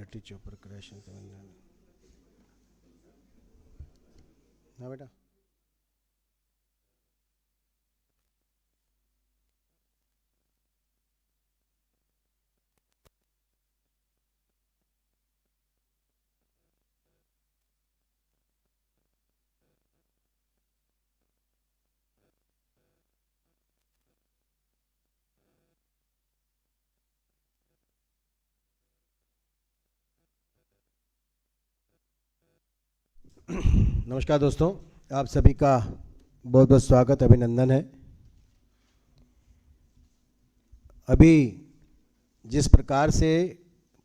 Litti chopper क्रेशन तमिलनाडु। हाँ बेटा। नमस्कार दोस्तों, आप सभी का बहुत बहुत स्वागत, अभिनंदन है। अभी जिस प्रकार से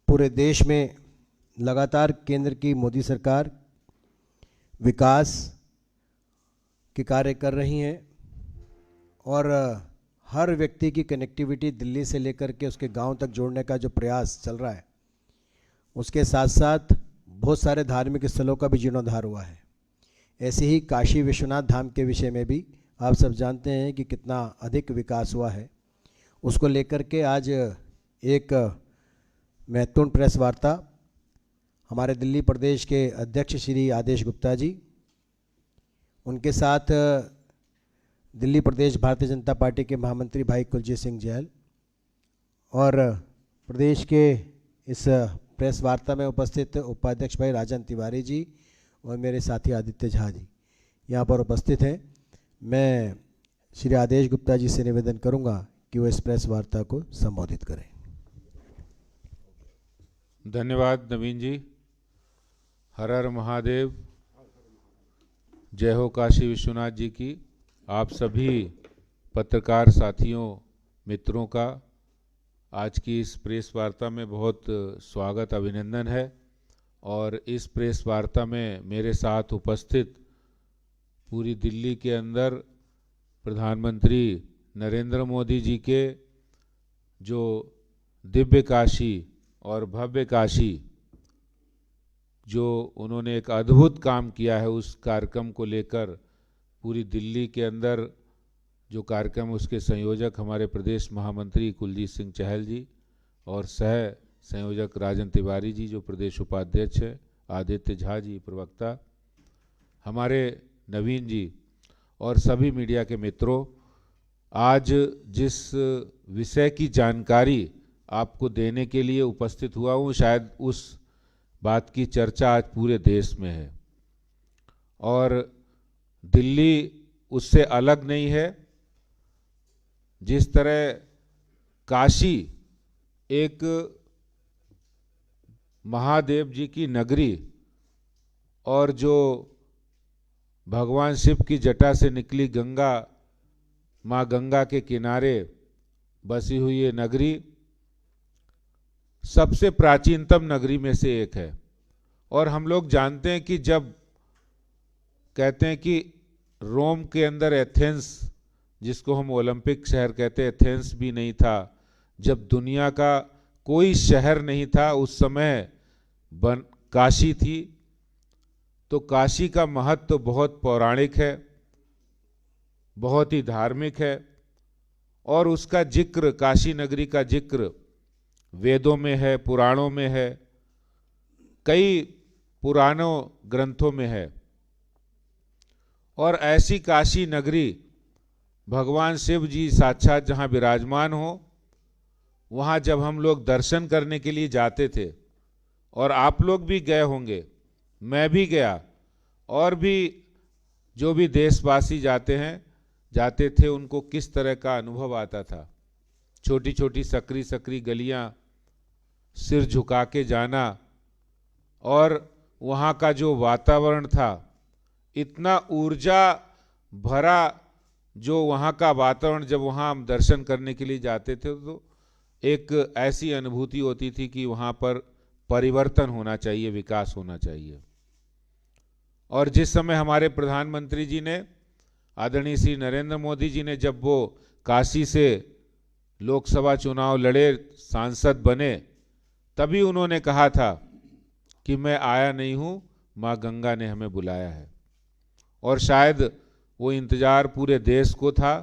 पूरे देश में लगातार केंद्र की मोदी सरकार विकास के कार्य कर रही है और हर व्यक्ति की कनेक्टिविटी दिल्ली से लेकर के उसके गांव तक जोड़ने का जो प्रयास चल रहा है, उसके साथ साथ बहुत सारे धार्मिक स्थलों का भी जीर्णोद्धार हुआ है। ऐसे ही काशी विश्वनाथ धाम के विषय में भी आप सब जानते हैं कि कितना अधिक विकास हुआ है। उसको लेकर के आज एक महत्वपूर्ण प्रेस वार्ता हमारे दिल्ली प्रदेश के अध्यक्ष श्री आदेश गुप्ता जी, उनके साथ दिल्ली प्रदेश भारतीय जनता पार्टी के महामंत्री भाई कुलजीत सिंह जैल और प्रदेश के इस प्रेस वार्ता में उपस्थित उपाध्यक्ष भाई राजन तिवारी जी और मेरे साथी आदित्य झा जी यहाँ पर उपस्थित हैं। मैं श्री आदेश गुप्ता जी से निवेदन करूंगा कि वो इस प्रेस वार्ता को संबोधित करें। धन्यवाद नवीन जी। हर हर महादेव, जय हो काशी विश्वनाथ जी की। आप सभी पत्रकार साथियों, मित्रों का आज की इस प्रेस वार्ता में बहुत स्वागत, अभिनंदन है। और इस प्रेस वार्ता में मेरे साथ उपस्थित पूरी दिल्ली के अंदर प्रधानमंत्री नरेंद्र मोदी जी के जो दिव्य काशी और भव्य काशी, जो उन्होंने एक अद्भुत काम किया है, उस कार्यक्रम को लेकर पूरी दिल्ली के अंदर जो कार्यक्रम, उसके संयोजक हमारे प्रदेश महामंत्री कुलजीत सिंह चहल जी और सह संयोजक राजन तिवारी जी जो प्रदेश उपाध्यक्ष है, आदित्य झा जी प्रवक्ता, हमारे नवीन जी और सभी मीडिया के मित्रों, आज जिस विषय की जानकारी आपको देने के लिए उपस्थित हुआ हूँ, शायद उस बात की चर्चा आज पूरे देश में है। और दिल्ली उससे अलग नहीं है। जिस तरह काशी एक महादेव जी की नगरी और जो भगवान शिव की जटा से निकली गंगा, माँ गंगा के किनारे बसी हुई ये नगरी सबसे प्राचीनतम नगरी में से एक है। और हम लोग जानते हैं कि जब कहते हैं कि रोम के अंदर एथेंस, जिसको हम ओलंपिक शहर कहते हैं, एथेंस भी नहीं था, जब दुनिया का कोई शहर नहीं था, उस समय काशी थी। तो काशी का महत्व तो बहुत पौराणिक है, बहुत ही धार्मिक है और उसका जिक्र, काशी नगरी का जिक्र वेदों में है, पुराणों में है, कई पुराणों ग्रंथों में है। और ऐसी काशी नगरी भगवान शिव जी साक्षात जहाँ विराजमान हो, वहाँ जब हम लोग दर्शन करने के लिए जाते थे, और आप लोग भी गए होंगे, मैं भी गया, और भी जो भी देशवासी जाते थे, उनको किस तरह का अनुभव आता था। छोटी छोटी सकरी सकरी गलियाँ, सिर झुका के जाना, और वहाँ का जो वातावरण था, इतना ऊर्जा भरा जो वहाँ का वातावरण, जब वहाँ हम दर्शन करने के लिए जाते थे तो एक ऐसी अनुभूति होती थी कि वहाँ पर परिवर्तन होना चाहिए, विकास होना चाहिए। और जिस समय हमारे प्रधानमंत्री जी ने, आदरणीय श्री नरेंद्र मोदी जी ने, जब वो काशी से लोकसभा चुनाव लड़े, सांसद बने, तभी उन्होंने कहा था कि मैं आया नहीं हूँ, माँ गंगा ने हमें बुलाया है। और शायद वो इंतज़ार पूरे देश को था।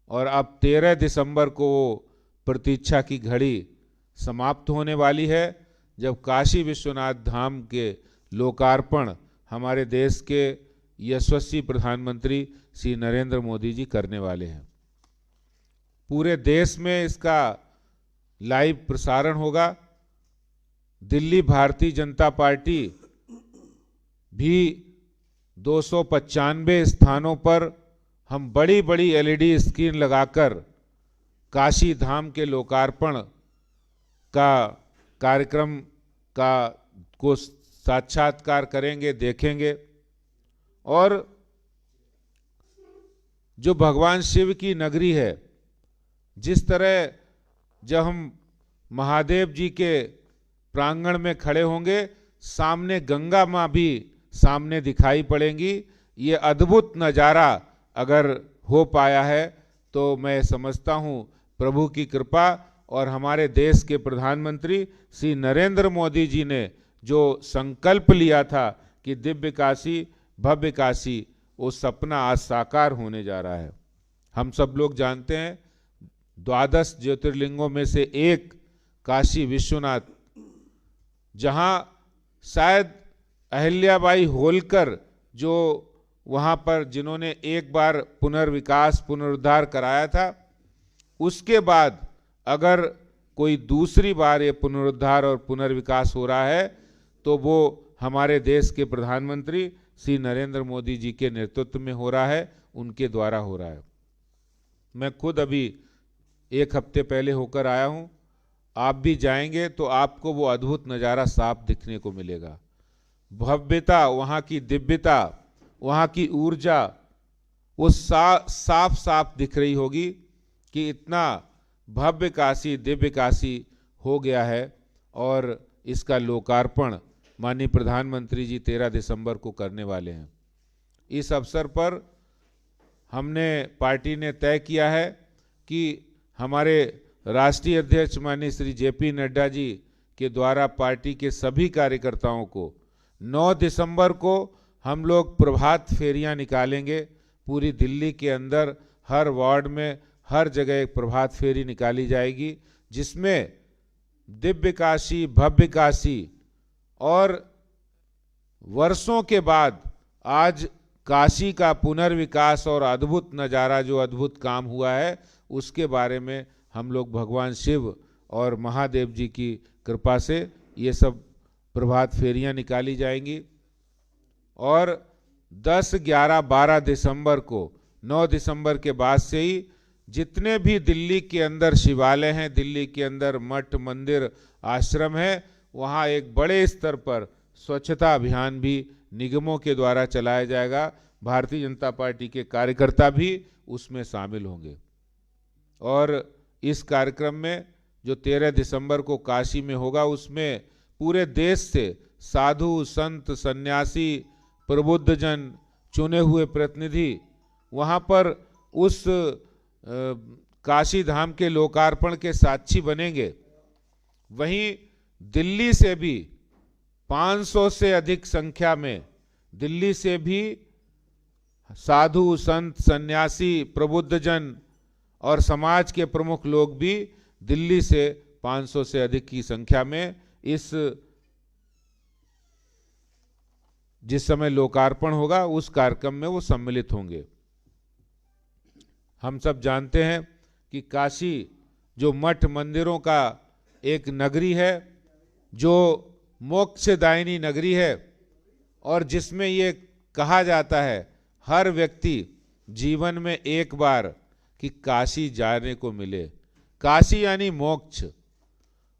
और अब 13 दिसंबर को वो प्रतीक्षा की घड़ी समाप्त होने वाली है, जब काशी विश्वनाथ धाम के लोकार्पण हमारे देश के यशस्वी प्रधानमंत्री श्री नरेंद्र मोदी जी करने वाले हैं। पूरे देश में इसका लाइव प्रसारण होगा। दिल्ली भारतीय जनता पार्टी भी 295 स्थानों पर हम बड़ी बड़ी एलईडी स्क्रीन लगाकर काशी धाम के लोकार्पण का कार्यक्रम को साक्षात्कार करेंगे, देखेंगे। और जो भगवान शिव की नगरी है, जिस तरह जब हम महादेव जी के प्रांगण में खड़े होंगे, सामने गंगा माँ भी सामने दिखाई पड़ेंगी। ये अद्भुत नज़ारा अगर हो पाया है तो मैं समझता हूँ प्रभु की कृपा और हमारे देश के प्रधानमंत्री श्री नरेंद्र मोदी जी ने जो संकल्प लिया था कि दिव्य काशी भव्य काशी, वो सपना आज साकार होने जा रहा है। हम सब लोग जानते हैं 12 ज्योतिर्लिंगों में से एक काशी विश्वनाथ, जहाँ शायद अहिल्याबाई होलकर जो वहाँ पर जिन्होंने एक बार पुनर्विकास पुनरुद्धार कराया था, उसके बाद अगर कोई दूसरी बार ये पुनरुद्धार और पुनर्विकास हो रहा है तो वो हमारे देश के प्रधानमंत्री श्री नरेंद्र मोदी जी के नेतृत्व में हो रहा है, उनके द्वारा हो रहा है। मैं खुद अभी 1 हफ्ते पहले होकर आया हूँ। आप भी जाएंगे तो आपको वो अद्भुत नज़ारा साफ दिखने को मिलेगा। भव्यता, वहाँ की दिव्यता, वहाँ की ऊर्जा वो साफ साफ दिख रही होगी कि इतना भव्य काशी दिव्य काशी हो गया है। और इसका लोकार्पण माननीय प्रधानमंत्री जी 13 दिसंबर को करने वाले हैं। इस अवसर पर हमने पार्टी ने तय किया है कि हमारे राष्ट्रीय अध्यक्ष माननीय श्री जेपी नड्डा जी के द्वारा पार्टी के सभी कार्यकर्ताओं को 9 दिसंबर को हम लोग प्रभात फेरियां निकालेंगे। पूरी दिल्ली के अंदर हर वार्ड में हर जगह एक प्रभात फेरी निकाली जाएगी, जिसमें दिव्य काशी भव्य काशी और वर्षों के बाद आज काशी का पुनर्विकास और अद्भुत नज़ारा, जो अद्भुत काम हुआ है, उसके बारे में हम लोग भगवान शिव और महादेव जी की कृपा से ये सब प्रभात फेरियां निकाली जाएंगी। और 10, 11, 12 दिसंबर को, 9 दिसंबर के बाद से ही जितने भी दिल्ली के अंदर शिवालय हैं, दिल्ली के अंदर मठ मंदिर आश्रम है, वहाँ एक बड़े स्तर पर स्वच्छता अभियान भी निगमों के द्वारा चलाया जाएगा। भारतीय जनता पार्टी के कार्यकर्ता भी उसमें शामिल होंगे। और इस कार्यक्रम में जो 13 दिसंबर को काशी में होगा, उसमें पूरे देश से साधु संत सन्यासी प्रबुद्धजन चुने हुए प्रतिनिधि वहाँ पर उस काशी धाम के लोकार्पण के साक्षी बनेंगे। वहीं दिल्ली से भी 500 से अधिक संख्या में दिल्ली से भी साधु संत सन्यासी प्रबुद्धजन और समाज के प्रमुख लोग भी दिल्ली से 500 से अधिक की संख्या में जिस समय लोकार्पण होगा उस कार्यक्रम में वो सम्मिलित होंगे। हम सब जानते हैं कि काशी जो मठ मंदिरों का एक नगरी है, जो मोक्षदायिनी नगरी है, और जिसमें ये कहा जाता है हर व्यक्ति जीवन में एक बार कि काशी जाने को मिले। काशी यानी मोक्ष।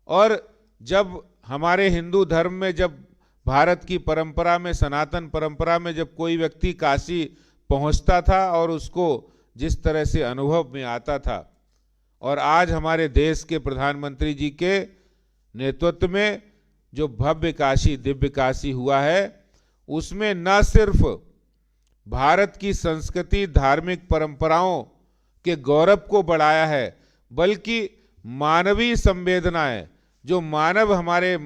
और जब हमारे हिंदू धर्म में, जब भारत की परंपरा में, सनातन परंपरा में जब कोई व्यक्ति काशी पहुंचता था और उसको जिस तरह से अनुभव में आता था, और आज हमारे देश के प्रधानमंत्री जी के नेतृत्व में जो भव्य काशी दिव्य काशी हुआ है, उसमें न सिर्फ भारत की संस्कृति धार्मिक परंपराओं के गौरव को बढ़ाया है, बल्कि मानवीय संवेदनाएं, जो मानव हमारे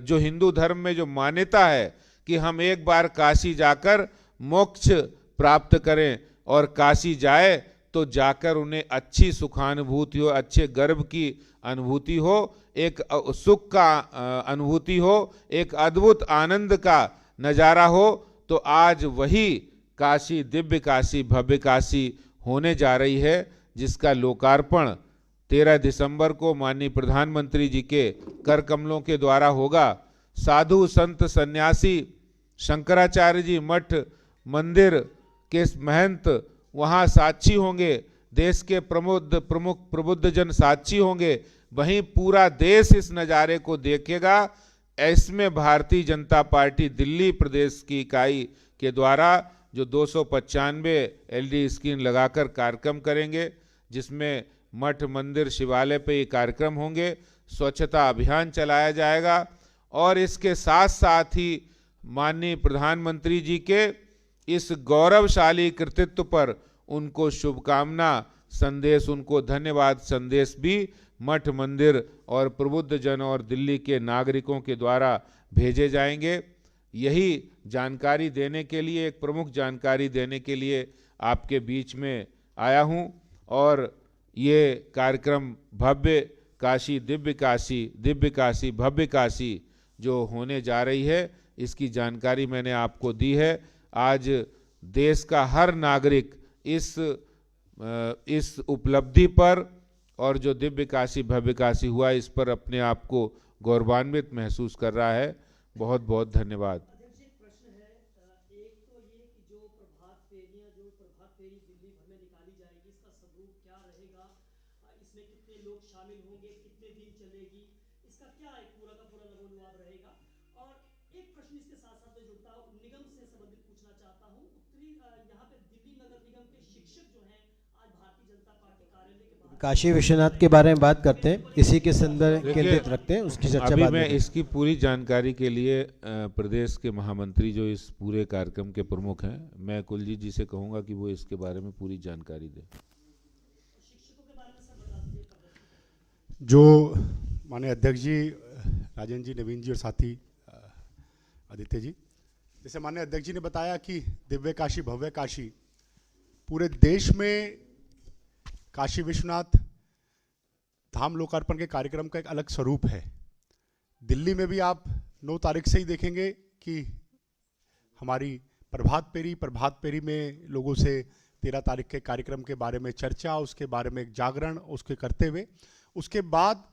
जो हिंदू धर्म में जो मान्यता है कि हम एक बार काशी जाकर मोक्ष प्राप्त करें और काशी जाए तो जाकर उन्हें अच्छी सुखानुभूति हो, अच्छे गर्व की अनुभूति हो, एक सुख का अनुभूति हो, एक अद्भुत आनंद का नजारा हो। तो आज वही काशी, दिव्य काशी, भव्य काशी होने जा रही है, जिसका लोकार्पण 13 दिसंबर को माननीय प्रधानमंत्री जी के कर कमलों के द्वारा होगा। साधु संत सन्यासी, शंकराचार्य जी मठ मंदिर के महंत वहाँ साक्षी होंगे, देश के प्रमुख प्रबुद्ध जन साक्षी होंगे, वहीं पूरा देश इस नज़ारे को देखेगा। इसमें भारतीय जनता पार्टी दिल्ली प्रदेश की इकाई के द्वारा जो 295 LED स्क्रीन लगाकर कार्यक्रम करेंगे, जिसमें मठ मंदिर शिवालय पे ये कार्यक्रम होंगे, स्वच्छता अभियान चलाया जाएगा और इसके साथ साथ ही माननीय प्रधानमंत्री जी के इस गौरवशाली कृतित्व पर उनको शुभकामना संदेश, उनको धन्यवाद संदेश भी मठ मंदिर और प्रबुद्ध जन और दिल्ली के नागरिकों के द्वारा भेजे जाएंगे। यही जानकारी देने के लिए, एक प्रमुख जानकारी देने के लिए आपके बीच में आया हूं और ये कार्यक्रम भव्य काशी, दिव्य काशी, दिव्य काशी, भव्य काशी जो होने जा रही है, इसकी जानकारी मैंने आपको दी है। आज देश का हर नागरिक इस उपलब्धि पर और जो दिव्य काशी, भव्य काशी हुआ, इस पर अपने आप को गौरवान्वित महसूस कर रहा है। बहुत बहुत धन्यवाद। अध्यक्ष, एक प्रश्न है। एक तो ये कि जो प्रभात फेरी दिल्ली भर में निकाली जाएगी, इसका स्वरूप क्या रहेगा, इसमें कितने लोग शामिल होंगे, कितने दिन चलेगी, इसका क्या एक पूरा का पूरा लघुनुवाद रहेगा। और एक प्रश्न इसके साथ साथ में जुड़ता है, निगम से संबंधित पूछना चाहता हूँ। उत्तरी यहाँ पे दिल्ली नगर निगम के शिक्षक जो हैं, आज भारतीय जनता पार्टी कार्यालय के बाहर काशी विश्वनाथ के बारे में बात करते हैं, इसी के संदर्भ केंद्रित रखते हैं, उसकी चर्चा अभी बाद में मैं करेंगे। इसकी पूरी जानकारी के लिए प्रदेश के महामंत्री जो इस पूरे कार्यक्रम के प्रमुख हैं, मैं कुलजीत जी से कहूंगा कि वो इसके बारे में पूरी जानकारी दें। जो माननीय अध्यक्ष जी, राजेंद्र जी, नवीन जी और साथी आदित्य जी, जैसे माननीय अध्यक्ष जी ने बताया कि दिव्य काशी, भव्य काशी, पूरे देश में काशी विश्वनाथ धाम लोकार्पण के कार्यक्रम का एक अलग स्वरूप है। दिल्ली में भी आप 9 तारीख से ही देखेंगे कि हमारी प्रभात फेरी में लोगों से 13 तारीख के कार्यक्रम के बारे में चर्चा, उसके बारे में एक जागरण उसके करते हुए, उसके बाद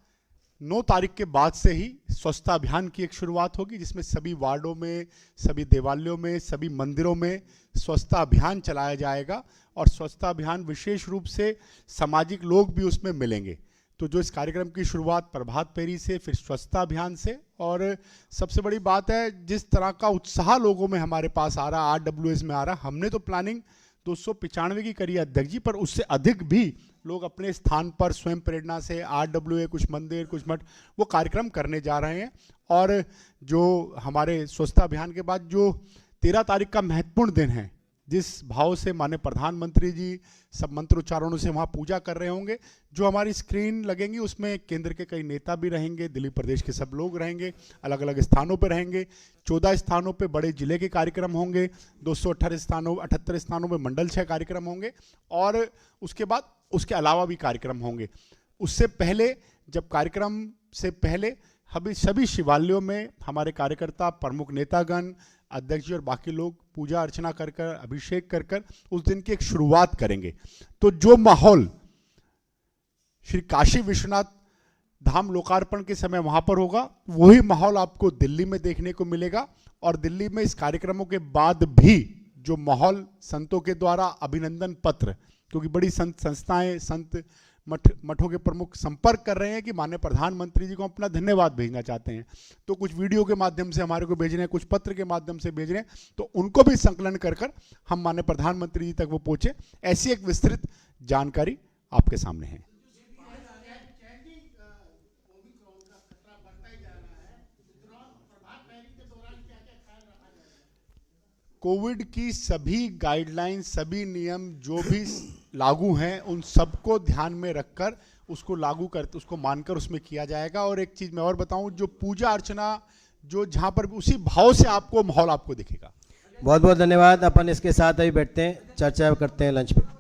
9 तारीख के बाद से ही स्वच्छता अभियान की एक शुरुआत होगी, जिसमें सभी वार्डों में, सभी देवालयों में, सभी मंदिरों में स्वच्छता अभियान चलाया जाएगा और स्वच्छता अभियान विशेष रूप से सामाजिक लोग भी उसमें मिलेंगे। तो जो इस कार्यक्रम की शुरुआत प्रभात फेरी से, फिर स्वच्छता अभियान से, और सबसे बड़ी बात है जिस तरह का उत्साह लोगों में हमारे पास आ रहा, RWS में आ रहा, हमने तो प्लानिंग 295 की करी है अध्यक्ष जी, पर उससे अधिक भी लोग अपने स्थान पर स्वयं प्रेरणा से RWA, कुछ मंदिर, कुछ मठ, वो कार्यक्रम करने जा रहे हैं। और जो हमारे स्वच्छता अभियान के बाद जो 13 तारीख का महत्वपूर्ण दिन है, जिस भाव से माननीय प्रधानमंत्री जी सब मंत्रोच्चारणों से वहाँ पूजा कर रहे होंगे, जो हमारी स्क्रीन लगेंगी उसमें केंद्र के कई नेता भी रहेंगे, दिल्ली प्रदेश के सब लोग रहेंगे, अलग अलग स्थानों पर रहेंगे। 14 स्थानों पे बड़े जिले के कार्यक्रम होंगे, 278 स्थानों में मंडल 6 कार्यक्रम होंगे और उसके बाद उसके अलावा भी कार्यक्रम होंगे। उससे पहले, जब कार्यक्रम से पहले अभी सभी शिवालयों में हमारे कार्यकर्ता, प्रमुख नेतागण, अध्यक्ष जी और बाकी लोग पूजा अर्चना कर कर, अभिषेक कर कर उस दिन की एक शुरुआत करेंगे। तो जो माहौल श्री काशी विश्वनाथ धाम लोकार्पण के समय वहां पर होगा, वही माहौल आपको दिल्ली में देखने को मिलेगा। और दिल्ली में इस कार्यक्रमों के बाद भी जो माहौल संतों के द्वारा अभिनंदन पत्र, क्योंकि बड़ी संस्थाएं, संत मठों के प्रमुख संपर्क कर रहे हैं कि माननीय प्रधानमंत्री जी को अपना धन्यवाद भेजना चाहते हैं, तो कुछ वीडियो के माध्यम से हमारे को भेज रहे हैं, कुछ पत्र के माध्यम से भेज रहे हैं, तो उनको भी संकलन कर कर हम माननीय प्रधानमंत्री जी तक वो पहुंचे, ऐसी एक विस्तृत जानकारी आपके सामने है। कोविड की सभी गाइडलाइंस, सभी नियम जो भी लागू हैं, उन सबको ध्यान में रखकर उसको लागू करते, उसको मानकर उसमें किया जाएगा। और एक चीज मैं और बताऊं, जो पूजा अर्चना जो जहां पर उसी भाव से आपको माहौल आपको दिखेगा। बहुत बहुत धन्यवाद। अपन इसके साथ अभी बैठते हैं, चर्चा करते हैं लंच पे।